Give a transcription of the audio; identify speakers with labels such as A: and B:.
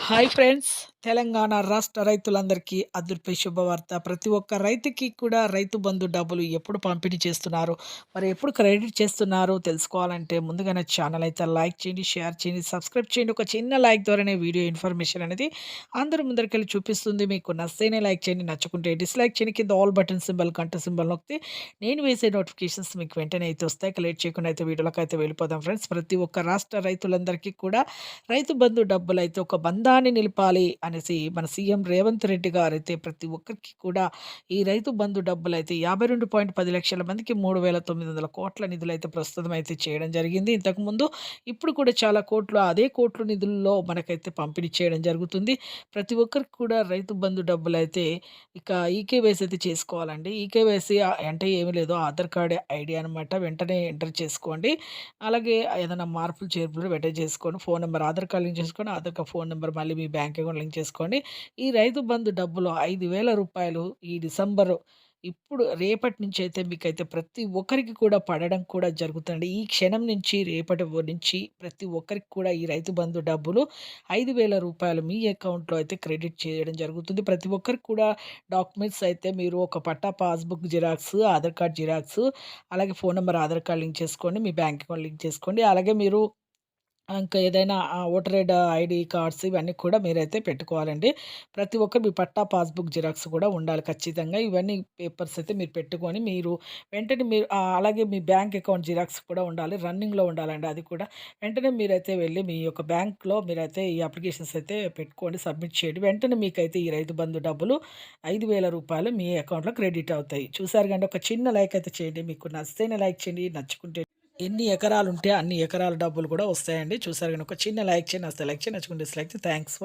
A: Hi friends! Telangana రాష్ట్ర రైతులందరికీ అదుర్పే శుభవార్త. ప్రతి ఒక్క రైతుకి కూడా రైతు బంధు డబ్బులు ఎప్పుడు పంపిణీ చేస్తున్నారు? మరి ఎప్పుడు క్రెడిట్ చేస్తున్నారో తెలుసుకోవాలంటే ముందుగా నా ఛానల్ అయితే లైక్ చేయండి, షేర్ చేయండి, సబ్స్క్రైబ్ చేయండి. ఒక చిన్న లైక్ ద్వారానే వీడియో ఇన్ఫర్మేషన్ అనేది అందరి ముందరికెళ్ళి చూపిస్తుంది. మీకు నచ్చితేనే లైక్ చేయండి, నచ్చకుంటే డిస్‌లైక్ చేయండి. కింద ఆల్ బటన్ సింబల్, గంట సింబల్ నొక్కితే నేను వేసే నోటిఫికేషన్స్ మీకు వెంటనే అయితే వస్తాయి. ఇక లేట్ చేయకుండా అయితే వీడియోలోకైతే వెళ్ళిపోదాం ఫ్రెండ్స్. ప్రతి ఒక్క రాష్ట్ర రైతులందరికీ కూడా రైతు బంధు డబ్బులైతే ఒక బంధాన్ని నిలపాలి అనేసి మన సీఎం రేవంత్ రెడ్డి గారైతే ప్రతి ఒక్కరికి కూడా ఈ రైతు బంధు డబ్బులైతే 52.10 లక్షల మందికి 3,900 కోట్ల నిధులైతే ప్రస్తుతం అయితే చేయడం జరిగింది. ఇంతకుముందు ఇప్పుడు కూడా చాలా కోట్లు అదే కోట్ల నిధుల్లో మనకైతే పంపిణీ చేయడం జరుగుతుంది. ప్రతి ఒక్కరికి కూడా రైతు బంధు డబ్బులైతే ఇక ఈకేవైసీ అయితే చేసుకోవాలండి. ఈకేవైసీ అంటే ఏమి లేదు, ఆధార్ కార్డ్ ఐడీ అనమాట. వెంటనే ఎంటర్ చేసుకోండి. అలాగే ఏదైనా మార్పులు, చేర్పులు వెంటనే చేసుకోండి. Phone number Aadhaar card link చేసుకోండి. ఆధార్ కార్డ్ ఫోన్ నంబర్ మళ్ళీ మీ బ్యాంక్ అకౌంట్ లింక్ చేసుకోండి. ఈ రైతు బంధు డబ్బులు రూ. 5,000 ఈ డిసెంబరు ఇప్పుడు రేపటి నుంచి అయితే మీకైతే ప్రతి ఒక్కరికి కూడా పడడం కూడా జరుగుతుంది. ఈ క్షణం నుంచి రేపటి నుంచి ప్రతి ఒక్కరికి కూడా ఈ రైతు బంధు డబ్బులు రూ. 5,000 మీ అకౌంట్‌లో అయితే క్రెడిట్ చేయడం జరుగుతుంది. ప్రతి ఒక్కరికి కూడా డాక్యుమెంట్స్ అయితే మీరు ఒక పట్టా passbook xerox, Aadhaar card xerox, అలాగే phone number Aadhaar card link చేసుకోండి. మీ బ్యాంక్ అకౌంట్ లింక్ చేసుకోండి. అలాగే మీరు ఇంకా ఏదైనా ఓటర్ ఐడీ కార్డ్స్ ఇవన్నీ కూడా మీరైతే పెట్టుకోవాలండి. ప్రతి ఒక్కరు మీ పట్టా, పాస్‌బుక్ జిరాక్స్ కూడా ఉండాలి ఖచ్చితంగా. ఇవన్నీ పేపర్స్ అయితే మీరు పెట్టుకొని మీరు వెంటనే మీరు అలాగే మీ బ్యాంక్ అకౌంట్ జిరాక్స్ కూడా ఉండాలి. రన్నింగ్‌లో ఉండాలండి అది కూడా. వెంటనే మీరైతే వెళ్లి మీ యొక్క బ్యాంక్‌లో మీరైతే ఈ అప్లికేషన్స్ అయితే పెట్టుకోండి, సబ్మిట్ చేయండి. వెంటనే మీకైతే ఈ రైతు బంధు డబ్బులు రూ. 5,000 మీ అకౌంట్‌లో క్రెడిట్ అవుతాయి. చూసారు కదండీ! ఒక చిన్న లైక్ అయితే చేయండి. మీకు నచ్చితేనే లైక్ చేయండి. నచ్చుకుంటే ఎన్ని ఎకరాలుంటే అన్ని ఎకరాల డబ్బులు కూడా వస్తాయండి. చూసారు గాని ఒక చిన్న లైక్ చేయండి. నచ్చితే లైక్ చేయండి. నచ్చకుంటే డిస్‌లైక్ చేయండి. Thanks for